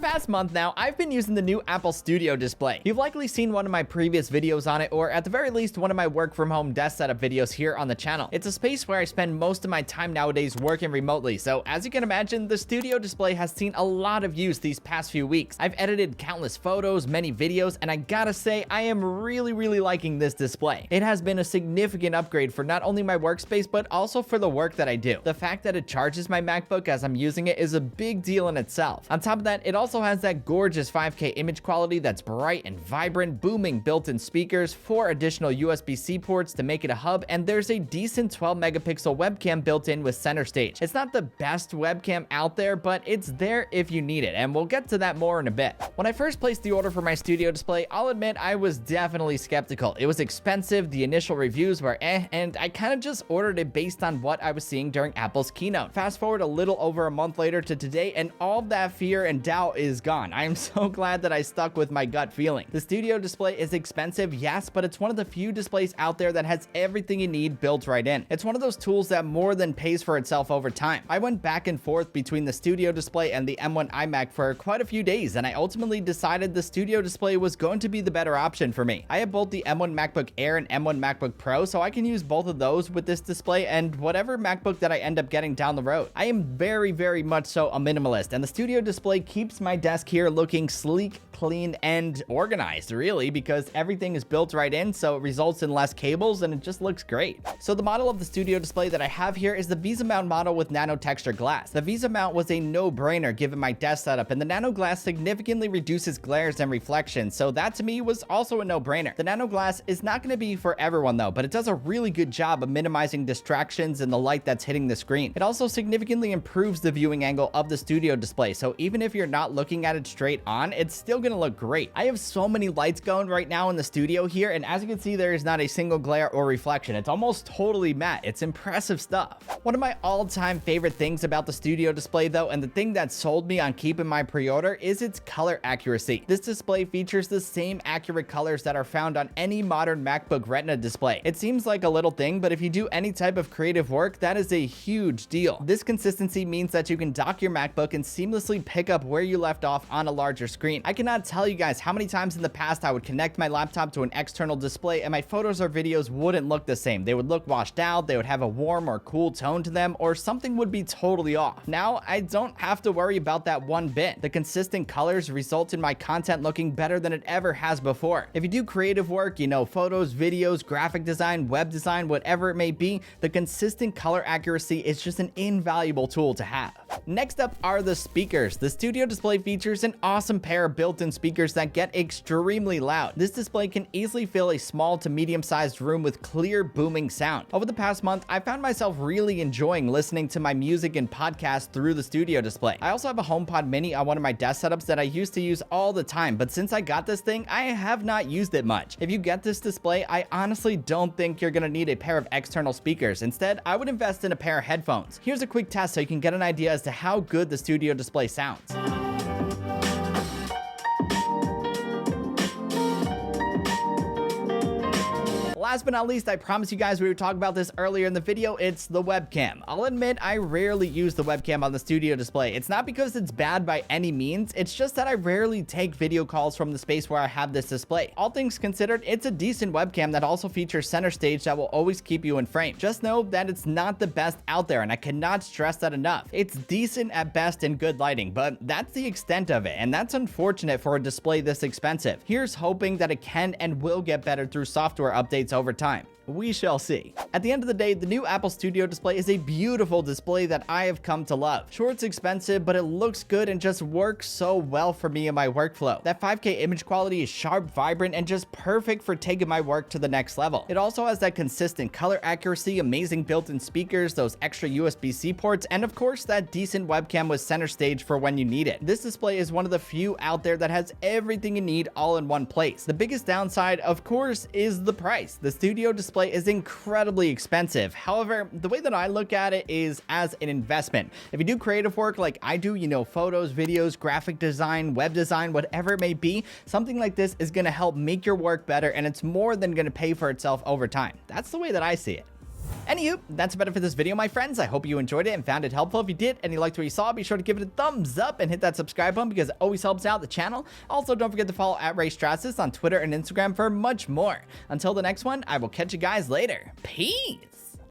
the past month now, I've been using the new Apple Studio display. You've likely seen one of my previous videos on it, or at the very least, one of my work from home desk setup videos here on the channel. It's a space where I spend most of my time nowadays working remotely, so as you can imagine, the Studio display has seen a lot of use these past few weeks. I've edited countless photos, many videos, and I gotta say, I am really liking this display. It has been a significant upgrade for not only my workspace, but also for the work that I do. The fact that it charges my MacBook as I'm using it is a big deal in itself. On top of that, it also has that gorgeous 5K image quality that's bright and vibrant, booming built-in speakers, 4 additional USB-C ports to make it a hub, and there's a decent 12 megapixel webcam built in with center stage. It's not the best webcam out there, but it's there if you need it, and we'll get to that more in a bit. When I first placed the order for my Studio display, I'll admit I was definitely skeptical. It was expensive, the initial reviews were and I kind of just ordered it based on what I was seeing during Apple's keynote. Fast forward a little over a month later to today, and all that fear and doubt is gone. I am so glad that I stuck with my gut feeling. The Studio display is expensive, yes, but it's one of the few displays out there that has everything you need built right in. It's one of those tools that more than pays for itself over time. I went back and forth between the Studio display and the M1 iMac for quite a few days, and I ultimately decided the Studio display was going to be the better option for me. I have both the M1 MacBook Air and M1 MacBook Pro, so I can use both of those with this display and whatever MacBook that I end up getting down the road. I am very much so a minimalist, and the Studio display keeps my desk here looking sleek, clean, and organized, really, because everything is built right in, so it results in less cables and it just looks great. So the model of the Studio display that I have here is the VESA mount model with Nano-texture glass. The VESA mount was a no-brainer given my desk setup, and the Nano glass significantly reduces glares and reflections, so that to me was also a no-brainer. The Nano glass is not going to be for everyone though, but it does a really good job of minimizing distractions and the light that's hitting the screen. It also significantly improves the viewing angle of the Studio display, so even if you're not looking at it straight on, it's still going to look great. I have so many lights going right now in the studio here, and as you can see, there is not a single glare or reflection. It's almost totally matte. It's impressive stuff. One of my all-time favorite things about the Studio display though, and the thing that sold me on keeping my pre-order, is its color accuracy. This display features the same accurate colors that are found on any modern MacBook Retina display. It seems like a little thing, but if you do any type of creative work, that is a huge deal. This consistency means that you can dock your MacBook and seamlessly pick up where you left off on a larger screen. I cannot tell you guys how many times in the past I would connect my laptop to an external display and my photos or videos wouldn't look the same. They would look washed out, they would have a warm or cool tone to them, or something would be totally off. Now, I don't have to worry about that one bit. The consistent colors result in my content looking better than it ever has before. If you do creative work, you know, photos, videos, graphic design, web design, whatever it may be, the consistent color accuracy is just an invaluable tool to have. Next up are the speakers. The Studio display features an awesome pair of built-in speakers that get extremely loud. This display can easily fill a small to medium-sized room with clear, booming sound. Over the past month, I found myself really enjoying listening to my music and podcasts through the Studio display. I also have a HomePod Mini on one of my desk setups that I used to use all the time, but since I got this thing, I have not used it much. If you get this display, I honestly don't think you're gonna need a pair of external speakers. Instead, I would invest in a pair of headphones. Here's a quick test so you can get an idea as to how good the Studio display sounds. Last but not least, I promised you guys we would talk about this earlier in the video. It's the webcam. I'll admit I rarely use the webcam on the Studio display. It's not because it's bad by any means, it's just that I rarely take video calls from the space where I have this display. All things considered, it's a decent webcam that also features center stage that will always keep you in frame. Just know that it's not the best out there, and I cannot stress that enough. It's decent at best in good lighting, but that's the extent of it, and that's unfortunate for a display this expensive. Here's hoping that it can and will get better through software updates over time. We shall see. At the end of the day, the new Apple Studio display is a beautiful display that I have come to love. Sure, it's expensive, but it looks good and just works so well for me in my workflow. That 5K image quality is sharp, vibrant, and just perfect for taking my work to the next level. It also has that consistent color accuracy, amazing built-in speakers, those extra USB-C ports, and of course, that decent webcam with center stage for when you need it. This display is one of the few out there that has everything you need all in one place. The biggest downside, of course, is the price. The Studio display is incredibly expensive. However, the way that I look at it is as an investment. If you do creative work like I do, you know, photos, videos, graphic design, web design, whatever it may be, something like this is going to help make your work better, and it's more than going to pay for itself over time. That's the way that I see it. Anywho, that's about it for this video, my friends. I hope you enjoyed it and found it helpful. If you did and you liked what you saw, be sure to give it a thumbs up and hit that subscribe button because it always helps out the channel. Also, don't forget to follow at Raymond Strazdas on Twitter and Instagram for much more. Until the next one, I will catch you guys later. Peace!